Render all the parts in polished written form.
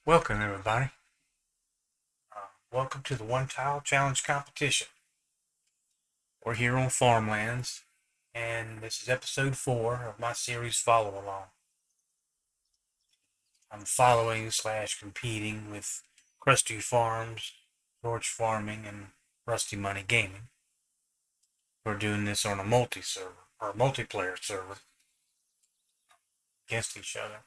Welcome, everybody. Welcome to the One Tile Challenge competition. We're here on Farmlands, and this is episode 4 of my series Follow Along. I'm following slash competing with Krusty Farms, George Farming, and Rusty Money Gaming. We're doing this on a multi-server, or multiplayer server, against each other.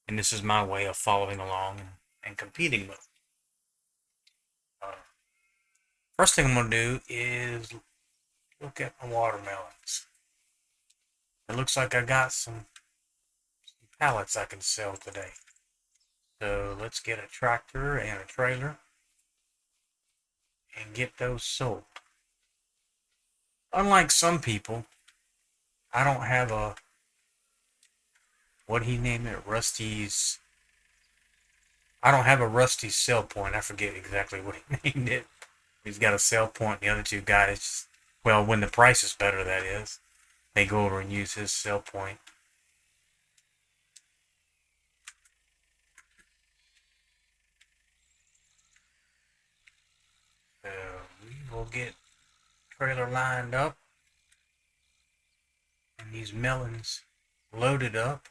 And this is my way of following along and competing with them. First thing I'm going to do is look at my watermelons. It looks like I got some pallets I can sell today. So let's get a tractor and a trailer and get those sold. Unlike some people, I don't have a, what he named it, Rusty's, I don't have a Rusty's sell point. I forget exactly what he named it. He's got a sell point. The other two guys, well, when the price is better, that is, they go over and use his sell point. So we will get trailer lined up and these melons loaded up.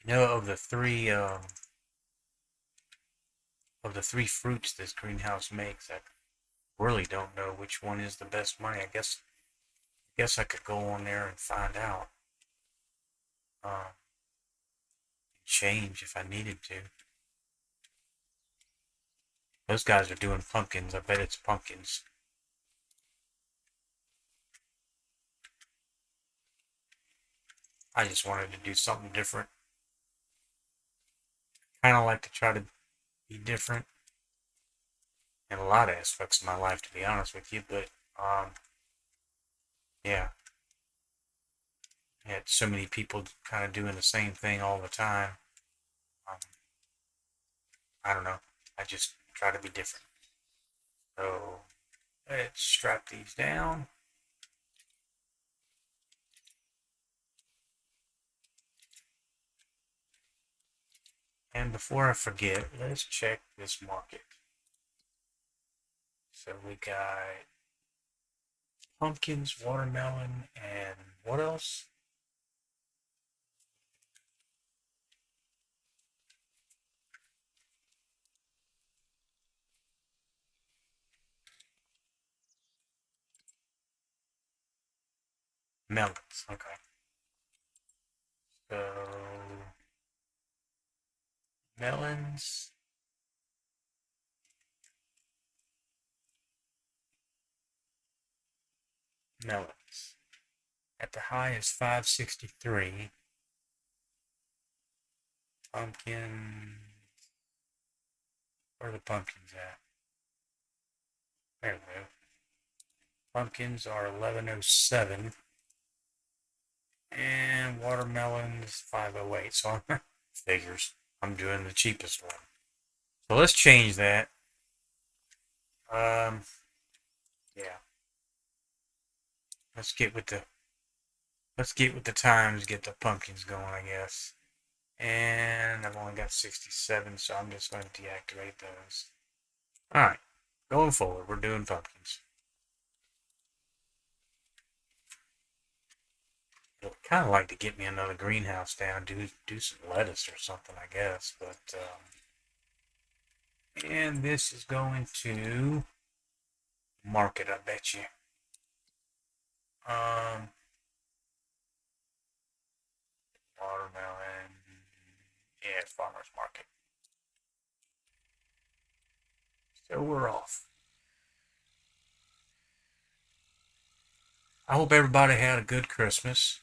You know, of the three fruits this greenhouse makes, I really don't know which one is the best money. I guess I could go on there and find out. Change if I needed to. Those guys are doing pumpkins. I bet it's pumpkins. I just wanted to do something different. Kind of like to try to be different in a lot of aspects of my life, to be honest with you. But yeah, I had so many people kind of doing the same thing all the time. Um, I don't know. I just try to be different. So let's strap these down. And before I forget, let's check this market. So we got pumpkins, watermelon, and what else? Melons. Okay. So melons. Melons. At the high is 563. Pumpkin. Where are the pumpkins at? There we go. Pumpkins are 1107. And watermelons 508. So figures. I'm doing the cheapest one. So let's change that. Yeah. Let's get with the times, get the pumpkins going, I guess. And I've only got 67, so I'm just going to deactivate those. Alright, going forward, we're doing pumpkins. I'd kind of like to get me another greenhouse down, do some lettuce or something, I guess. But and this is going to market, I bet you. Um, watermelon. Yeah, farmers market. So we're off. I hope everybody had a good Christmas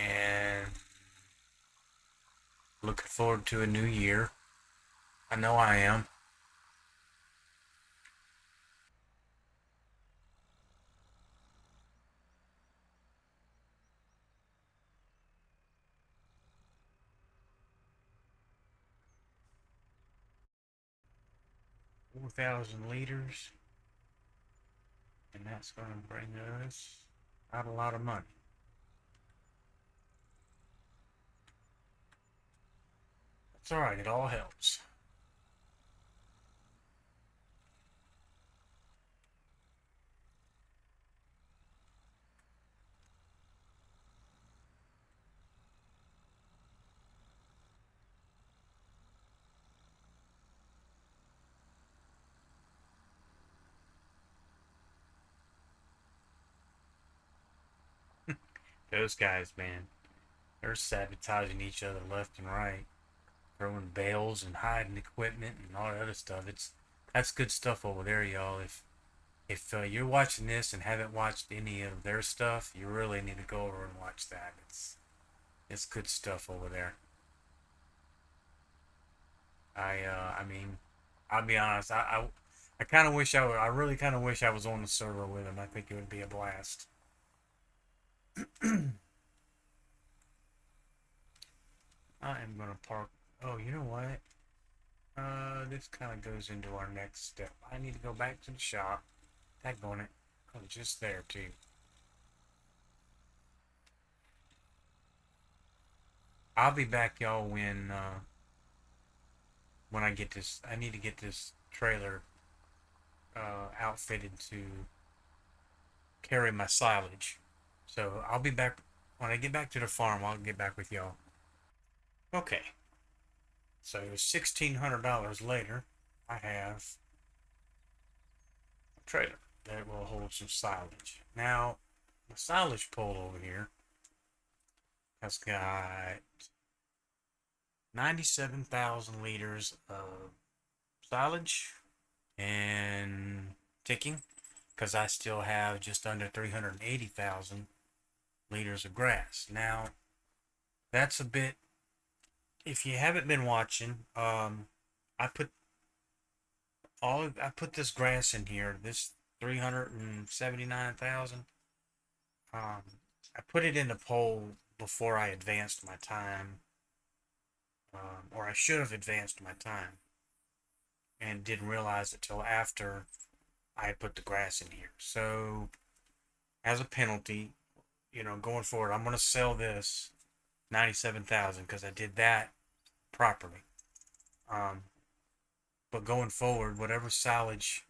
and looking forward to a new year. I know I am. 4,000 liters. And that's going to bring us out a lot of money. That's all right. It all helps. Those guys, man, they're sabotaging each other left and right, throwing bales and hiding equipment and all that other stuff. That's good stuff over there, y'all. If you're watching this and haven't watched any of their stuff, you really need to go over and watch that. It's good stuff over there. I mean, I'll be honest. I kind of wish I really kind of wish I was on the server with them. I think it would be a blast. I am gonna park. Oh, you know what? This kind of goes into our next step. I need to go back to the shop. Daggone it. I was just there too. I'll be back, y'all, when I get this. I need to get this trailer outfitted to carry my silage. So I'll be back when I get back to the farm. I'll get back with y'all. Okay. So $1,600 later, I have a trailer that will hold some silage. Now, the silage pole over here has got 97,000 liters of silage and ticking because I still have just under 380,000 liters of grass. Now, that's a bit, if you haven't been watching, I put I put this grass in here, this 379,000. Um, I put it in the pole before I advanced my time, or I should have advanced my time, and didn't realize it till after I had put the grass in here. So, as a penalty, going forward, I'm going to sell this 97,000 because I did that properly. Um, but going forward, whatever silage,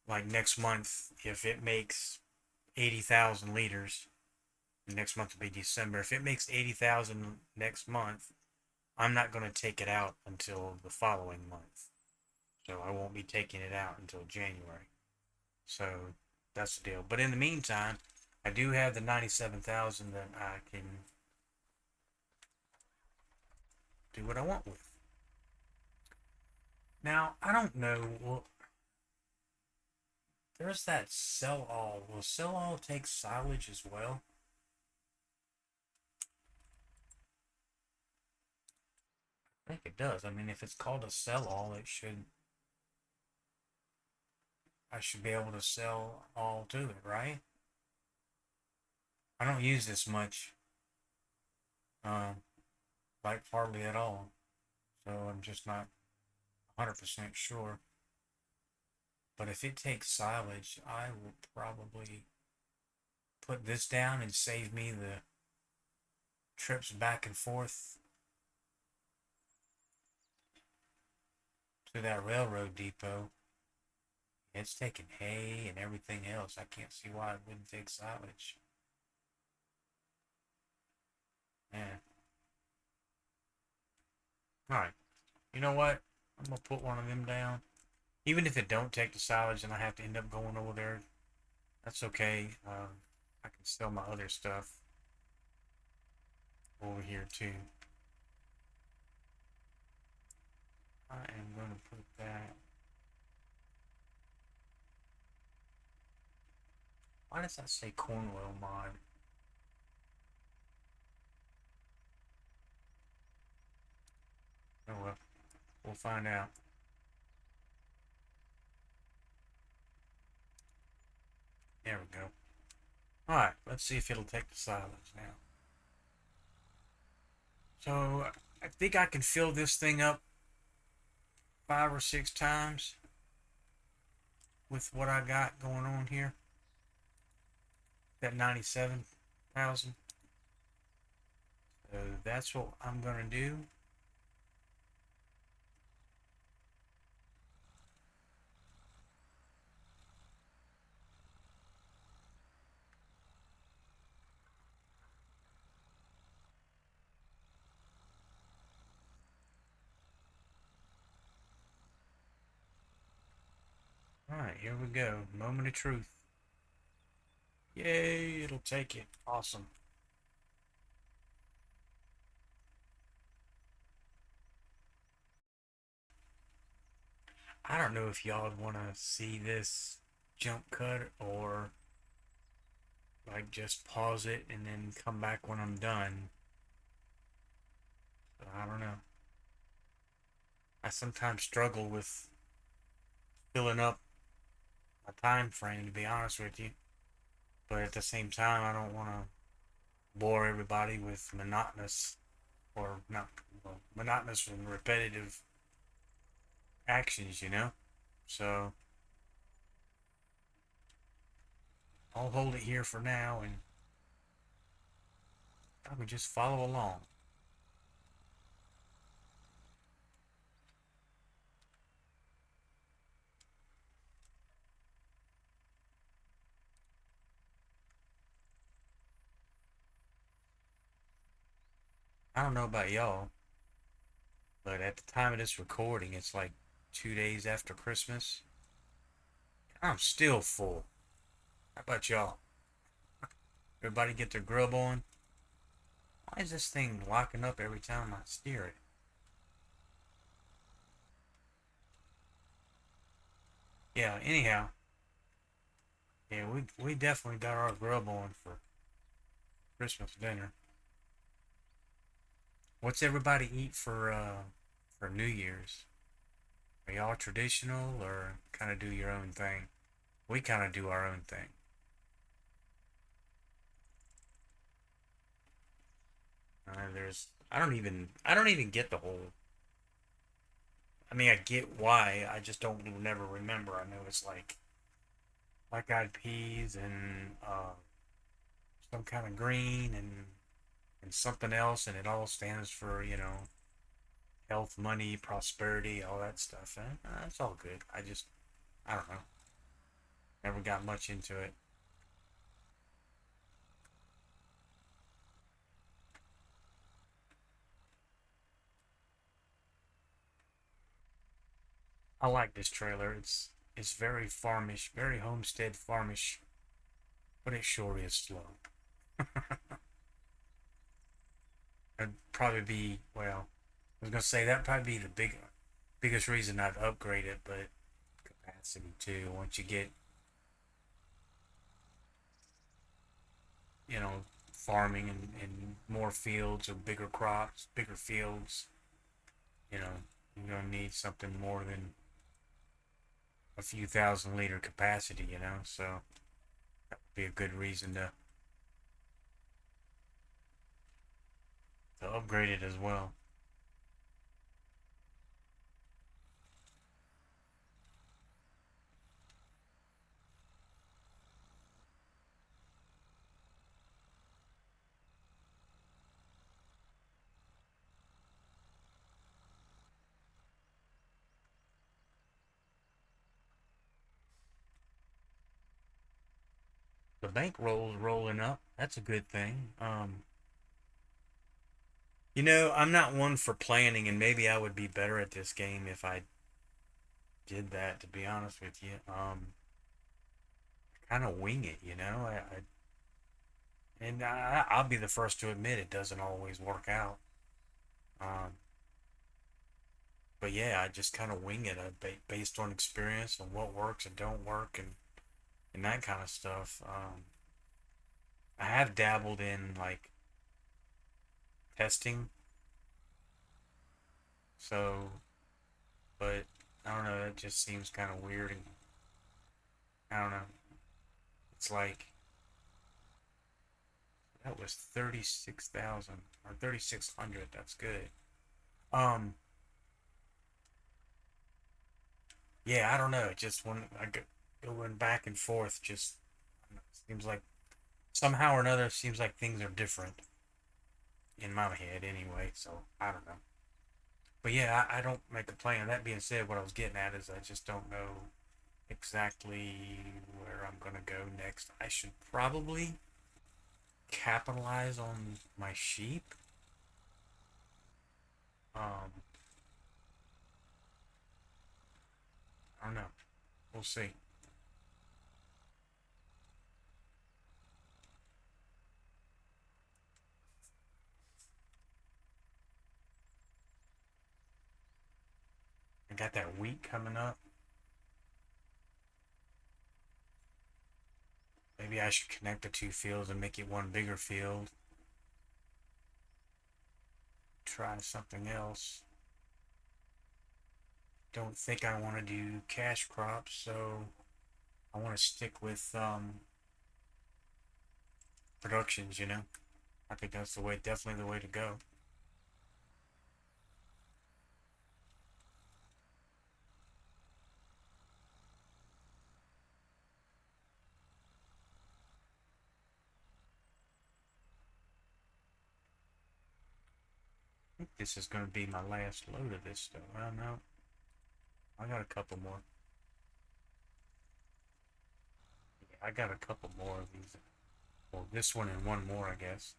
like next month, if it makes 80,000 liters, next month will be December. If it makes 80,000 next month, I'm not going to take it out until the following month. So I won't be taking it out until January. So that's the deal. But in the meantime, I do have the 97,000 that I can do what I want with. Now, I don't know. Well, there's that sell all. Will sell all take silage as well? I think it does. I mean, if it's called a sell all, I should be able to sell all to it, right? I don't use this much, um, like hardly at all. So I'm just not 100% sure. But if it takes silage, I will probably put this down and save me the trips back and forth to that railroad depot. It's taking hay and everything else. I can't see why it wouldn't take silage. Yeah. Alright. You know what? I'm gonna put one of them down. Even if it don't take the silage and I have to end up going over there, that's okay. I can sell my other stuff over here too. I am going to put that. Why does that say corn oil mod? Oh well, we'll find out. There we go. Alright, let's see if it'll take the silage now. So, I think I can fill this thing up 5 or 6 times. with what I got going on here. That 97,000. So that's what I'm gonna do. All right, here we go. Moment of truth. Yay, it'll take it. Awesome. I don't know if y'all want to see this jump cut or like just pause it and then come back when I'm done. But I don't know. I sometimes struggle with filling up a time frame, to be honest with you. But at the same time, I don't want to bore everybody with monotonous or not well, monotonous and repetitive actions, you know? So I'll hold it here for now and I would just follow along. I don't know about y'all, but at the time of this recording, it's like 2 days after Christmas. I'm still full. How about y'all? Everybody get their grub on? Why is this thing locking up every time I steer it? Yeah, anyhow, yeah, we definitely got our grub on for Christmas dinner. What's everybody eat for New Year's? Are y'all traditional or kind of do your own thing? We kind of do our own thing. There's I don't even get the whole. I mean, I get why. I just don't never remember. I know it's like black-eyed peas and some kind of green and something else, and it all stands for health, money, prosperity, all that stuff. And it's all good. I don't know. Never got much into it. I like this trailer. It's very farmish, very homestead farmish, but it sure is slow. It'd probably be well. I was gonna say that'd probably be the biggest reason I'd upgrade it, but capacity too. Once you get you know farming and more fields or bigger crops, bigger fields, you know you're gonna need something more than a few thousand-liter capacity. So that would be a good reason to upgrade it as well. The bankroll's rolling up. That's a good thing. I'm not one for planning, and maybe I would be better at this game if I did that. To be honest with you, kind of wing it. I'll be the first to admit it doesn't always work out. Um, but yeah, I just kind of wing it based on experience and what works and don't work and that kind of stuff. I have dabbled in like testing, so but I don't know. It just seems kind of weird, and I don't know. It's like that was 36,000 or 3,600. That's good. Yeah, I don't know. It just when I going back and forth. Just seems like somehow or another seems like things are different in my head anyway. So I don't know. But yeah, I don't make a plan. That being said, what I was getting at is I just don't know exactly where I'm gonna go next. I should probably capitalize on my sheep. Um, I don't know. We'll see. I got that wheat coming up. Maybe I should connect the two fields and make it one bigger field. Try something else. Don't think I want to do cash crops, so I want to stick with productions, you know? I think that's the way, definitely the way to go. I think this is going to be my last load of this stuff. Well, no, I got a couple more. Yeah, I got a couple more of these. Well, this one and one more, I guess.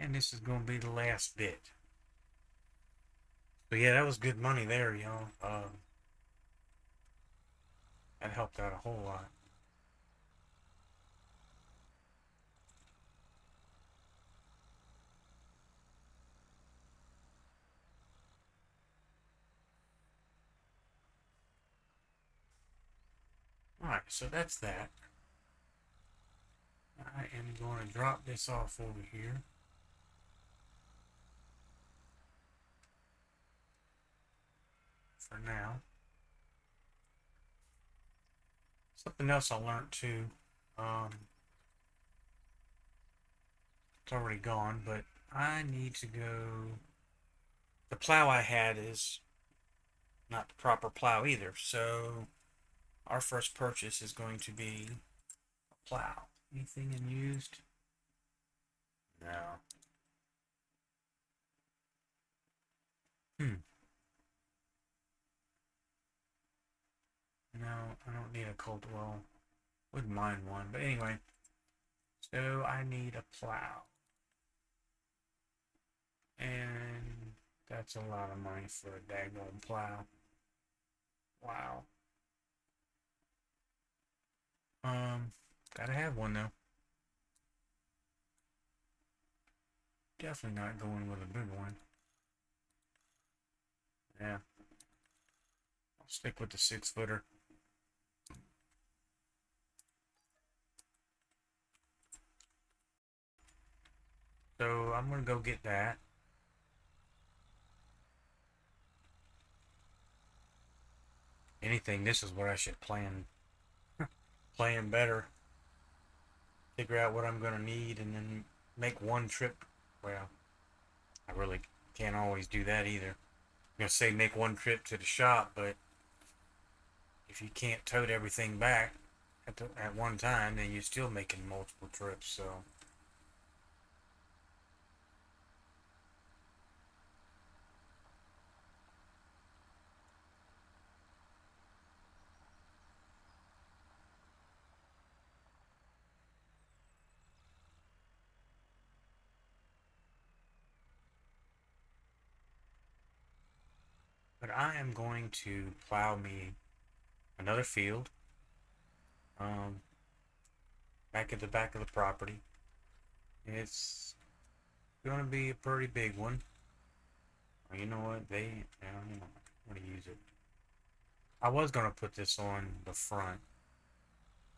And this is going to be the last bit. So yeah, that was good money there, y'all. That helped out a whole lot. Alright, so that's that. I am going to drop this off over here for now. Something else I learned too. Um, it's already gone, but I need to go. The plow I had is not the proper plow either, so our first purchase is going to be a plow. Anything in used? No. Hmm. No, I don't need a cold well. Wouldn't mind one, but anyway. So I need a plow. And that's a lot of money for a daggone plow. Wow. Gotta have one though. Definitely not going with a big one. Yeah, I'll stick with the 6 footer. So I'm gonna go get that. Anything, this is what I should plan better. Figure out what I'm gonna need and then make one trip. Well, I really can't always do that either. I'm gonna say make one trip to the shop, but if you can't tote everything back at one time, then you're still making multiple trips. So, but I am going to plow me another field. Um, back at the back of the property. It's gonna be a pretty big one. Well, you know what? You know, I'm gonna use it. I was gonna put this on the front,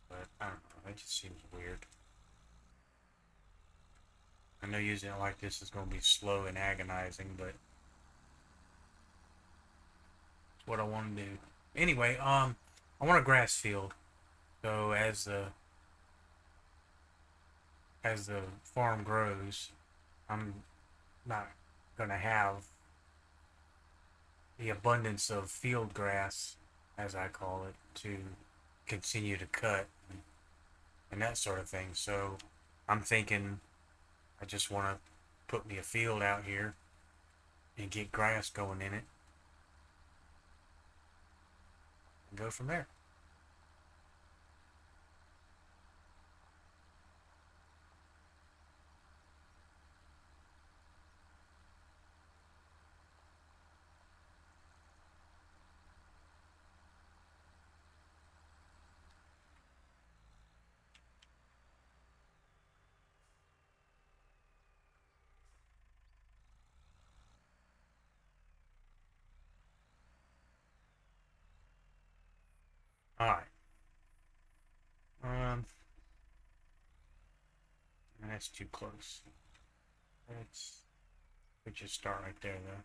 but I don't know. That just seems weird. I know using it like this is gonna be slow and agonizing, but it's what I want to do. Anyway, I want a grass field. So as the farm grows, I'm not gonna have the abundance of field grass, as I call it, to continue to cut and that sort of thing. So I'm thinking I just want to put me a field out here and get grass going in it and go from there. All right. Um, that's too close. Let's we just start right there though.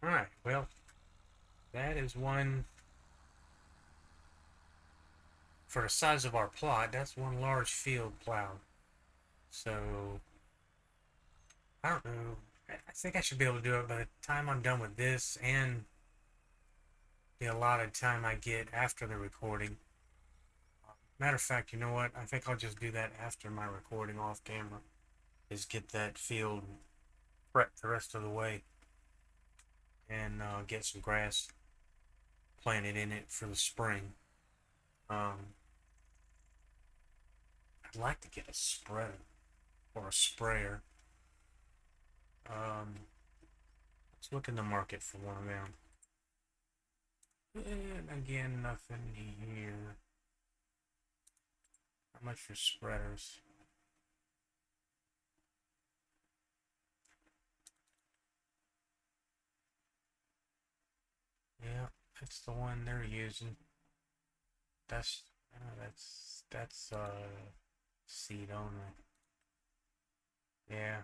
All right. Well, that is one for the size of our plot. That's one large field plowed. So I don't know. I think I should be able to do it by the time I'm done with this and the allotted time I get after the recording. Matter of fact, you know what? I think I'll just do that after my recording off camera. Is get that field prepped the rest of the way and get some grass planted in it for the spring. Um, I'd like to get a spreader or a sprayer. Let's look in the market for one of them. And again, nothing here. How much for spreaders? Yeah, that's the one they're using. That's that's seed only. Yeah,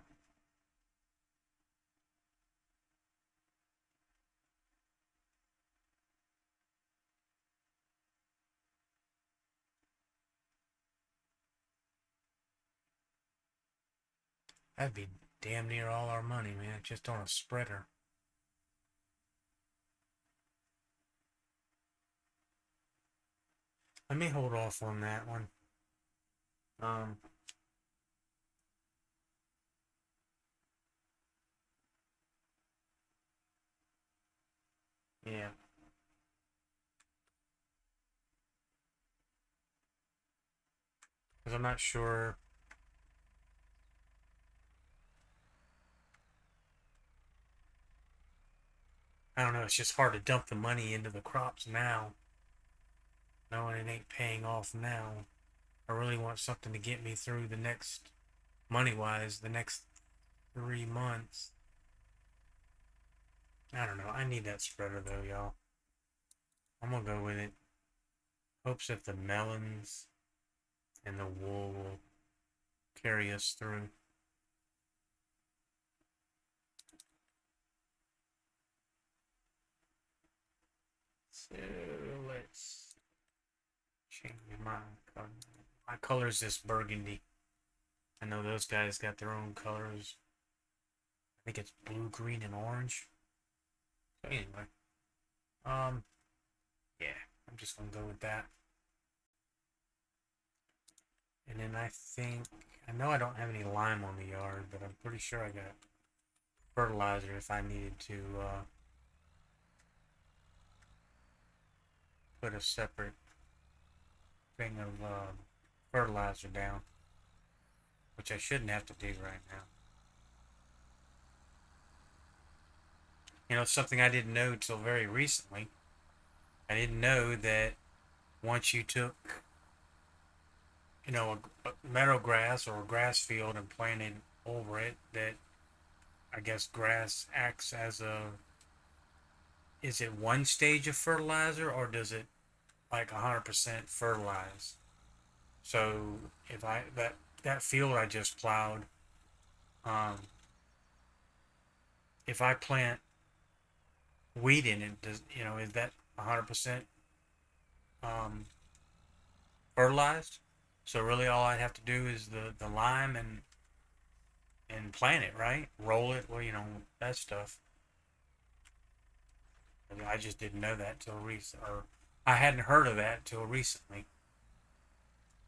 that'd be damn near all our money, man, just on a spreader. Let me hold off on that one. Um, yeah, because I'm not sure. I don't know. It's just hard to dump the money into the crops now, knowing it ain't paying off now. I really want something to get me through the next, money wise, the next 3 months. I don't know. I need that spreader though, y'all. I'm gonna go with it. Hopes that the melons and the wool will carry us through. So let's change color. My color is this burgundy. I know those guys got their own colors. I think it's blue, green, and orange. So anyway, um, yeah, I'm just gonna go with that. And then I know I don't have any lime on the yard, but I'm pretty sure I got fertilizer if I needed to put a separate thing of fertilizer down, which I shouldn't have to do right now. You know, it's something I didn't know until very recently. I didn't know that once you took, a meadow grass or a grass field and planted over it, that I guess grass acts as is it one stage of fertilizer or does it like 100% fertilize? So if that field I just plowed, um, if I plant wheat in it, is that 100% um, fertilized? So really, all I'd have to do is the lime and plant it, right? Roll it, well, that stuff. I just didn't know that till recent, or I hadn't heard of that till recently.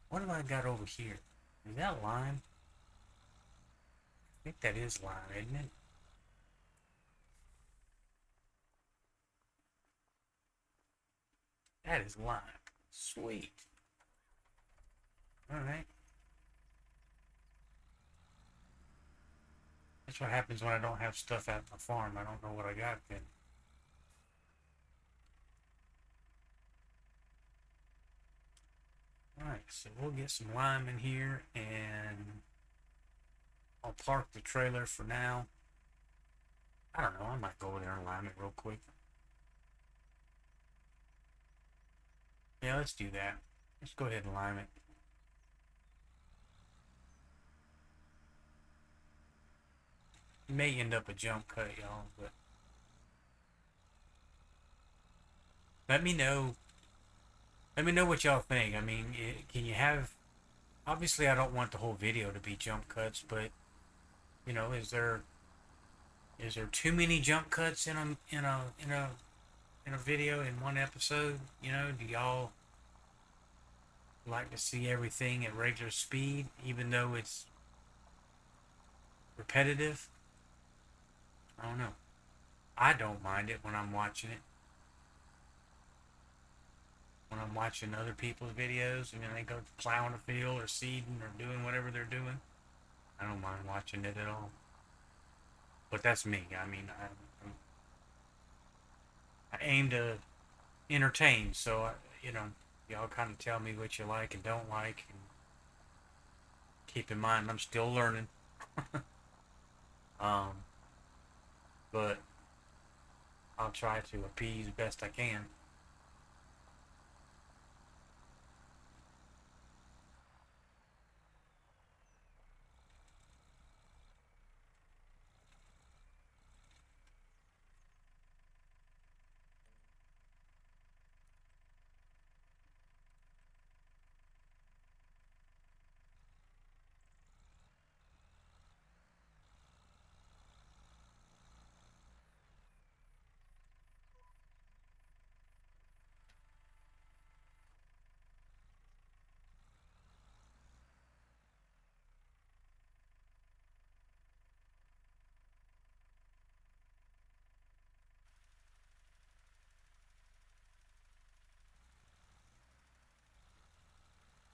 What have I got over here? Is that lime? I think that is lime, isn't it? That is lime. Sweet. All right. That's what happens when I don't have stuff at my farm. I don't know what I got then. Alright, so we'll get some lime in here and I'll park the trailer for now. I don't know, I might go over there and lime it real quick. Yeah, let's do that. Let's go ahead and lime it. It may end up a jump cut, y'all, but let me know. Let me know what y'all think. I mean, can you have? Obviously, I don't want the whole video to be jump cuts, but is there too many jump cuts in a video in one episode? Do y'all like to see everything at regular speed, even though it's repetitive? I don't know. I don't mind it when I'm watching it. when I'm watching other people's videos and then they go plowing a field or seeding or doing whatever they're doing. I don't mind watching it at all. But that's me. I mean, I aim to entertain, so you know, y'all kind of tell me what you like and don't like, and keep in mind I'm still learning. Um, but I'll try to appease best I can.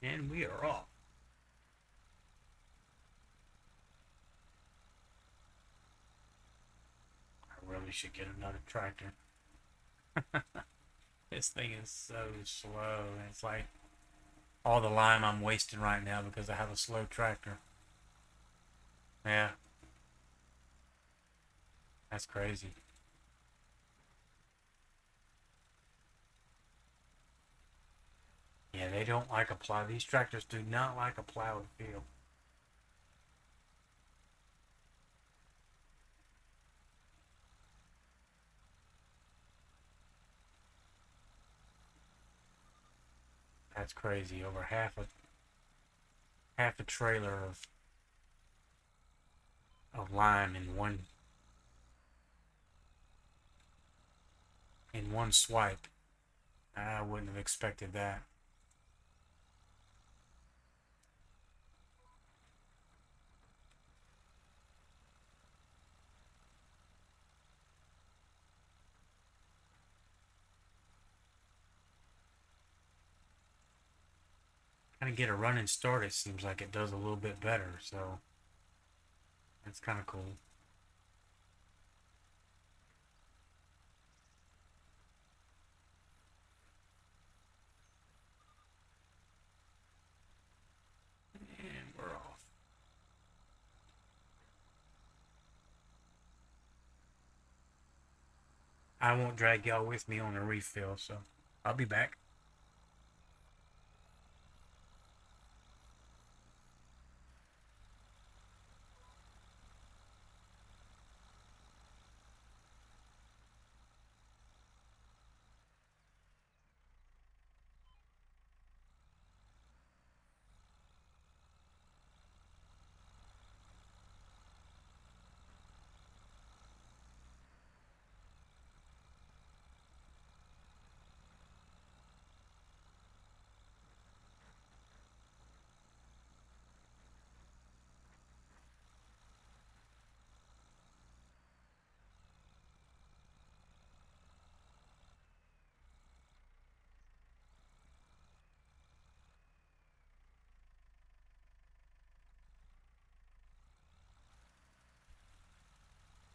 And we are off. I really should get another tractor. This thing is so slow. It's like all the lime I'm wasting right now because I have a slow tractor. Yeah, that's crazy. Yeah, they don't like a plow. These tractors do not like a plowed field. That's crazy. Over half a trailer of lime in one swipe. I wouldn't have expected that. Kind of get a running start. It seems like it does a little bit better. So that's kind of cool. And we're off. I won't drag y'all with me on a refill, so I'll be back.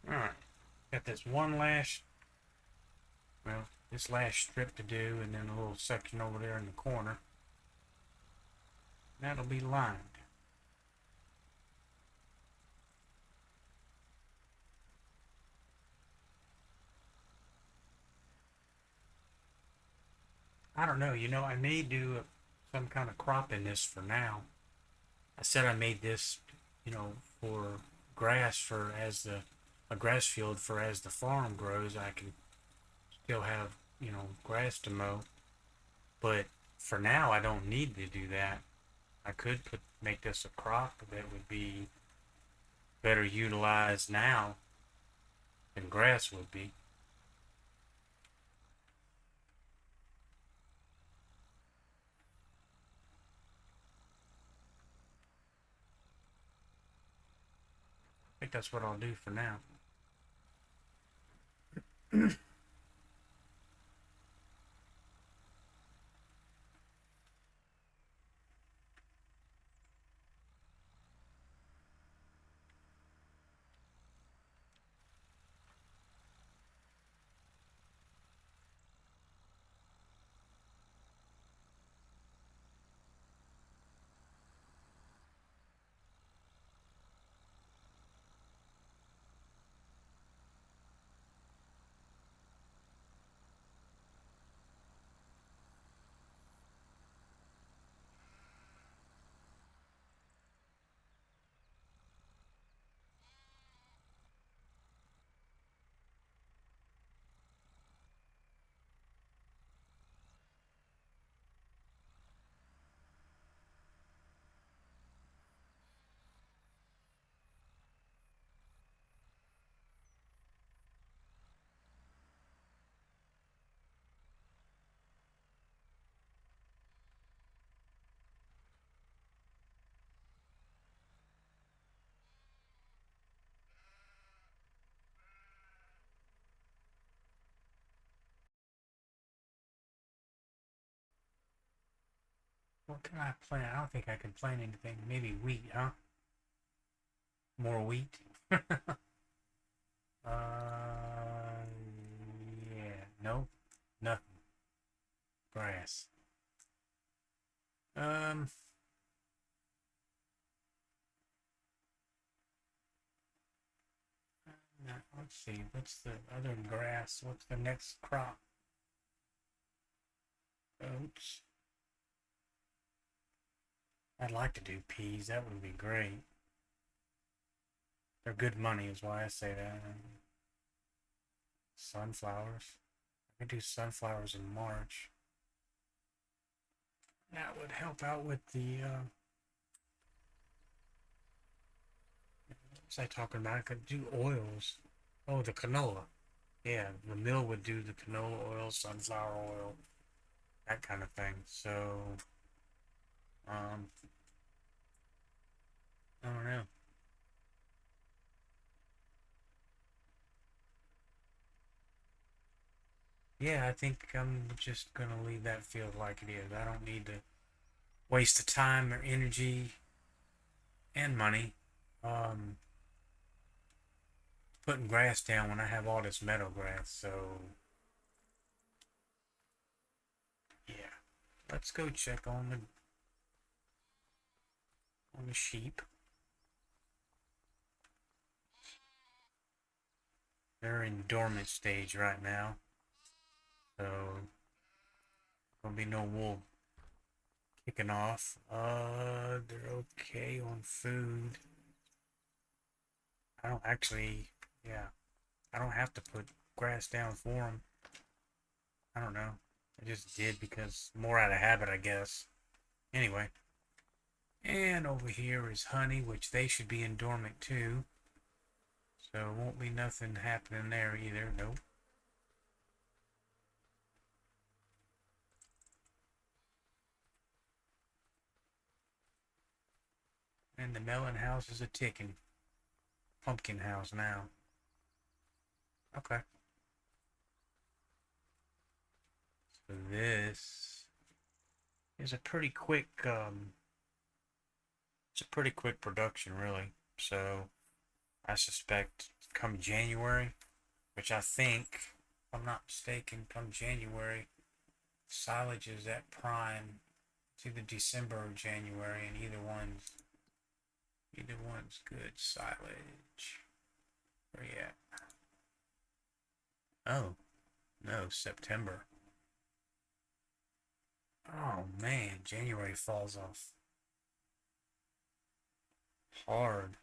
All right, got this one last, well, this last strip to do, and then a little section over there in the corner. That'll be lined. I don't know. I may do some kind of crop in this for now. I said I made this, for grass for as the a grass field for as the farm grows. I can still have grass to mow, but for now I don't need to do that. I could make this a crop that would be better utilized now than grass would be. I think that's what I'll do for now. What can I plant? I don't think I can plant anything. Maybe wheat, huh? More wheat. Uh, yeah. No, nothing. Grass. Um, let's see. What's the other than grass? What's the next crop? Oats. I'd like to do peas. That would be great. They're good money, is why I say that. Sunflowers. I could do sunflowers in March. That would help out with the. What was I talking about? I could do oils. Oh, the canola. Yeah, the mill would do the canola oil, sunflower oil, that kind of thing. So, um, I don't know. Yeah, I think I'm just gonna leave that field like it is. I don't need to waste the time or energy and money um, putting grass down when I have all this meadow grass. So, yeah, let's go check on the sheep. They're in dormant stage right now, so gonna be no wool kicking off. They're okay on food. I don't actually, yeah, I don't have to put grass down for them. I don't know. I just did because more out of habit, I guess. Anyway, and over here is honey, which they should be in dormant too. So won't be nothing happening there either. Nope. And the melon house is a ticking pumpkin house now. Okay. So this is a pretty quick it's a pretty quick production really. So I suspect come January, which I think, if I'm not mistaken, come January, silage is at prime. It's either December or January, and either one's good silage. Where you at? Oh no, September. Oh man, January falls off hard.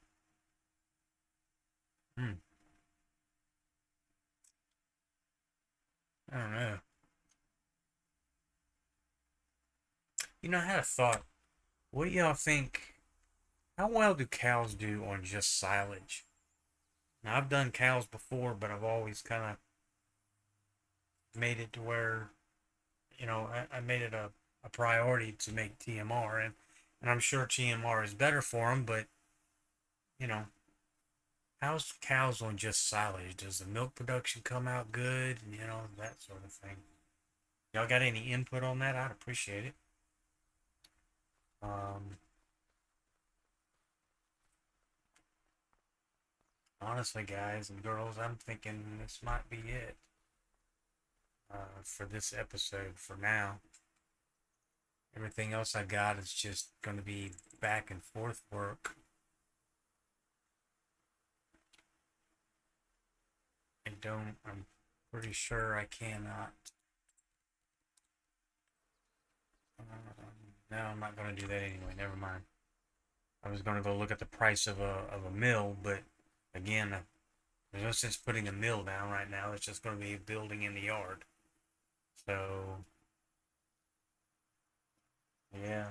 Hmm. I don't know. I had a thought. What do y'all think? How well do cows do on just silage? Now, I've done cows before, but I've always kind of made it to where, I made it a priority to make TMR, and I'm sure TMR is better for them, but, you know, how's cows on just silage? Does the milk production come out good? That sort of thing. Y'all got any input on that? I'd appreciate it. Um, Honestly, guys and girls, I'm thinking this might be it for this episode for now. Everything else I got is just going to be back and forth work. I'm pretty sure I cannot. No, I'm not going to do that anyway. Never mind. I was going to go look at the price of a mill, but again, there's no sense putting a mill down right now. It's just going to be a building in the yard. So, yeah.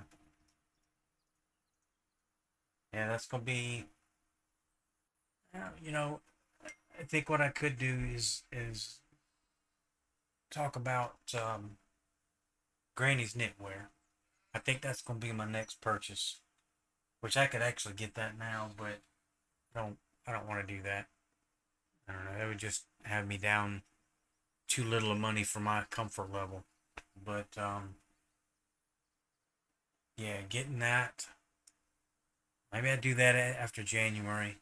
Yeah, that's going to be, you know, I think what I could do is talk about Granny's knitwear. I think that's going to be my next purchase, which I could actually get that now, but I don't I don't want to do that. I don't know. That would just have me down too little of money for my comfort level. But yeah, getting that. Maybe I do that after January,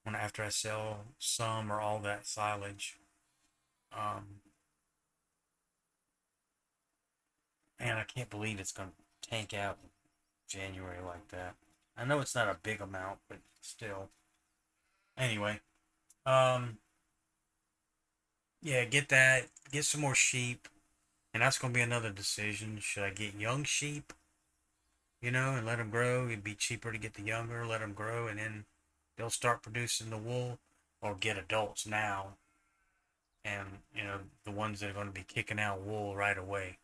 when after I sell some or all that silage. Um, and I can't believe it's going to tank out in January like that. I know it's not a big amount, but still. Anyway, um, yeah, get that, get some more sheep, and that's going to be another decision. Should I get young sheep, and let them grow? It'd be cheaper to get the younger, let them grow, and then they'll start producing the wool, or get adults now, and the ones that are going to be kicking out wool right away.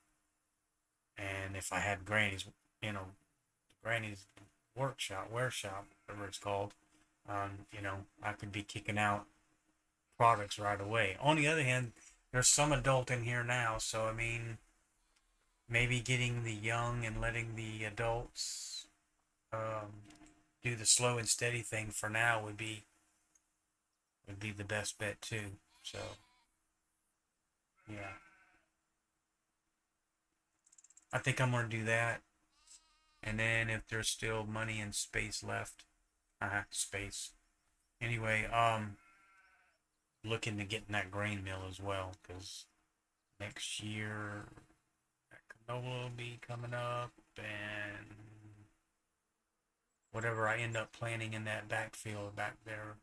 And if I had Granny's, Granny's workshop, whatever it's called, I could be kicking out products right away. On the other hand, there's some adult in here now, so I mean, maybe getting the young and letting the adults um, do the slow and steady thing for now would be the best bet too. So yeah, I think I'm gonna do that, and then if there's still money and space left, space. Anyway, looking to get in that grain mill as well, because next year that canola will be coming up, and whatever I end up planting in that backfield back there,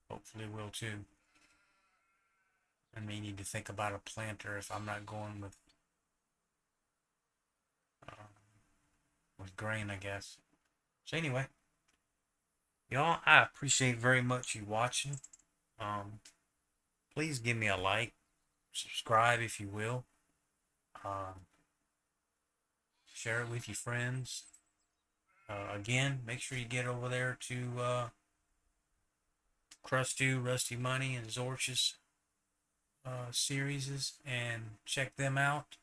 hopefully will too. I may need to think about a planter if I'm not going uh, with grain, I guess. So anyway, y'all, I appreciate very much you watching. Um, please give me a like, subscribe if you will. Um, share it with your friends. Again, make sure you get over there to Crusty, Rusty Money, and Zorch's series and check them out.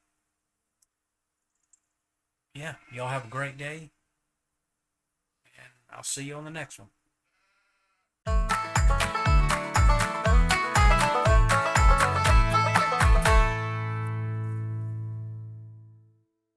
Yeah, y'all have a great day, and I'll see you on the next one.